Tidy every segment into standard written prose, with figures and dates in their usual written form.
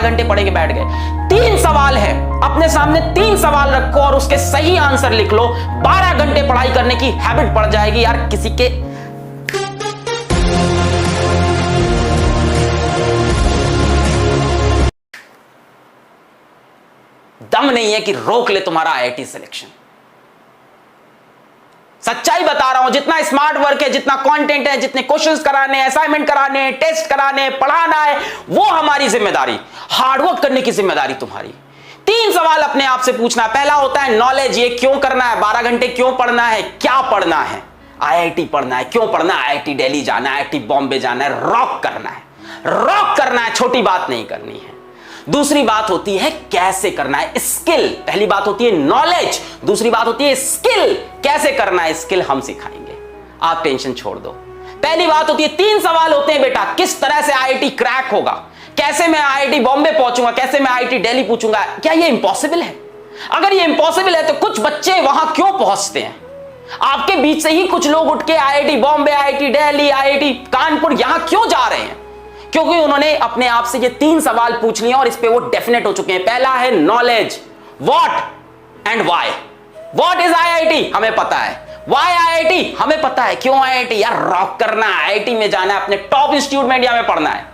घंटे पढ़ के बैठ गए। 3 सवाल है, अपने सामने 3 सवाल रखो और उसके सही आंसर लिख लो। 12 घंटे पढ़ाई करने की हैबिट पड़ जाएगी यार। किसी के दम नहीं है कि रोक ले तुम्हारा आईआईटी सिलेक्शन। सच्चाई बता रहा हूं, जितना स्मार्ट वर्क है, जितना कंटेंट है, जितने क्वेश्चंस कराने, असाइनमेंट कराने, टेस्ट कराने, पढ़ाना है, वो हमारी जिम्मेदारी। हार्डवर्क करने की जिम्मेदारी तुम्हारी। 3 सवाल अपने आप से पूछना। पहला होता है नॉलेज, ये क्यों करना है, 12 घंटे क्यों पढ़ना है, क्या पढ़ना है, आईआईटी पढ़ना है, क्यों पढ़ना है, आईआईटी दिल्ली जाना है, आईआईटी बॉम्बे जाना है, रॉक करना है, रॉक करना है, छोटी बात नहीं करनी है। दूसरी बात होती है कैसे करना है, स्किल। पहली बात होती है नॉलेज, दूसरी बात होती है स्किल। कैसे करना है स्किल हम सिखाएंगे, आप टेंशन छोड़ दो। पहली बात होती है 3 सवाल होते हैं बेटा, किस तरह से आईआईटी क्रैक होगा, कैसे मैं आईआईटी बॉम्बे पहुंचूंगा, कैसे मैं आईआईटी दिल्ली पूछूंगा। क्या ये इंपॉसिबल है? अगर ये इंपॉसिबल है तो कुछ बच्चे वहां क्यों पहुंचते हैं? आपके बीच से ही कुछ लोग उठ के IIT Bombay, IIT Delhi, IIT Kanpur यहां क्यों जा रहे हैं? क्योंकि उन्होंने अपने आप से ये 3 सवाल पूछ लिए और इस पे वो डेफिनेट हो चुके हैं। पहला है knowledge, what and why. What is IIT, हमें पता है। व्हाई आईआईटी, हमें पता है। क्यों आईआईटी? यार रॉक करना है, आईआईटी में जाना है, अपने टॉप इंस्टीट्यूट में इंडिया में पढ़ना है।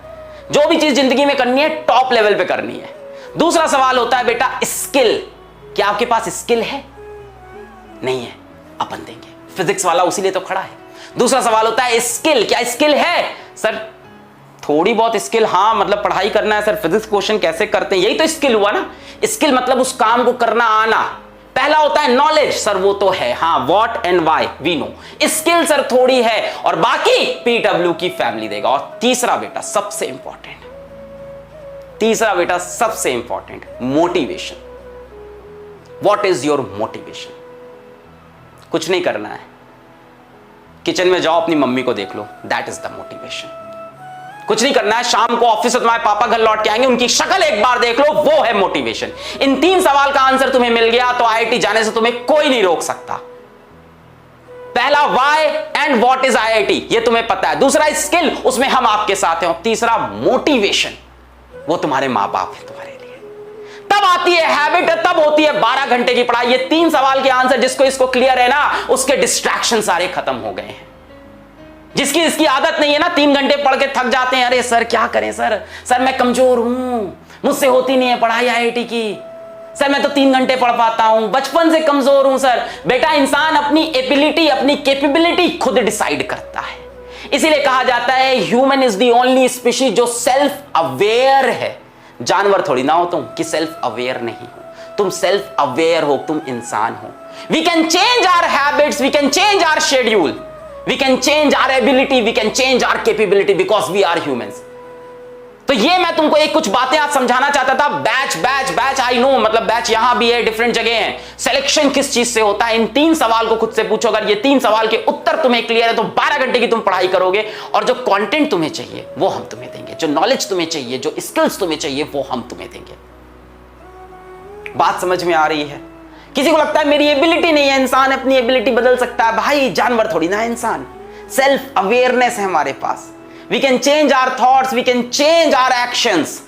जो भी चीज जिंदगी में करनी है टॉप लेवल पे करनी है। दूसरा सवाल होता है बेटा स्किल। क्या आपके पास स्किल है? नहीं है, अपन देंगे। फिजिक्स वाला उसीलिए तो खड़ा है। दूसरा सवाल होता है स्किल। क्या स्किल है? सर थोड़ी बहुत स्किल, हाँ मतलब पढ़ाई करना है। सर फिजिक्स क्वेश्चन कैसे करते हैं, यही तो स्किल हुआ ना। स्किल मतलब उस काम को करना आना। पहला होता है नॉलेज, सर वो तो है, हाँ what and why we know. Skill sir थोड़ी है और बाकी पीडब्ल्यू की फैमिली देगा। और तीसरा बेटा सबसे important, motivation. What is your motivation? कुछ नहीं करना है, किचन में जाओ अपनी मम्मी को देख लो, दैट इज द मोटिवेशन। कुछ नहीं करना है, शाम को ऑफिस से तुम्हारे पापा घर लौट के आएंगे, उनकी शक्ल एक बार देख लो, वो है मोटिवेशन। इन 3 सवाल का आंसर तुम्हें मिल गया तो आईआईटी जाने से तुम्हें कोई नहीं रोक सकता। पहला why and what is IIT, ये तुम्हें पता है। दूसरा स्किल, उसमें हम आपके साथ हैं। और तीसरा मोटिवेशन, वो तुम्हारे मां बाप है तुम्हारे लिए। तब आती है हैबिट, तब होती है 12 घंटे की पढ़ाई। ये 3 सवाल के आंसर जिसको इसको क्लियर है ना, उसके डिस्ट्रैक्शन सारे खत्म हो गए हैं। जिसकी इसकी आदत नहीं है ना, 3 घंटे पढ़ के थक जाते हैं, अरे सर क्या करें सर मैं कमजोर हूं, मुझसे होती नहीं है पढ़ाई आईआईटी की, सर मैं तो 3 घंटे पढ़ पाता हूं, बचपन से कमजोर हूं। सर बेटा इंसान अपनी एबिलिटी, अपनी कैपेबिलिटी खुद डिसाइड करता है। इसीलिए कहा जाता है human is the only species जो सेल्फ अवेयर है। जानवर थोड़ी ना हो तुम कि सेल्फ अवेयर नहीं हो, तुम सेल्फ अवेयर हो, तुम इंसान हो। We can change our habits, we can change our schedule, we can change our ability, we can change our capability because we are humans। तो ये मैं तुमको एक कुछ बातें आज समझाना चाहता था। बैच आई नो, मतलब बैच यहां भी है, डिफरेंट जगह है। सिलेक्शन किस चीज से होता है, इन 3 सवाल को खुद से पूछो। अगर ये 3 सवाल के उत्तर तुम्हें क्लियर है तो 12 घंटे की तुम पढ़ाई करोगे और जो कंटेंट तुम्हें चाहिए वो हम तुम्हें देंगे, जो नॉलेज तुम्हें चाहिए, जो स्किल्स तुम्हें चाहिए वो हम तुम्हें देंगे। बात समझ में आ रही है? किसी को लगता है मेरी एबिलिटी नहीं है, इंसान अपनी एबिलिटी बदल सकता है। भाई जानवर थोड़ी ना है इंसान, सेल्फ अवेयरनेस है हमारे पास। We can change our thoughts, we can change our actions.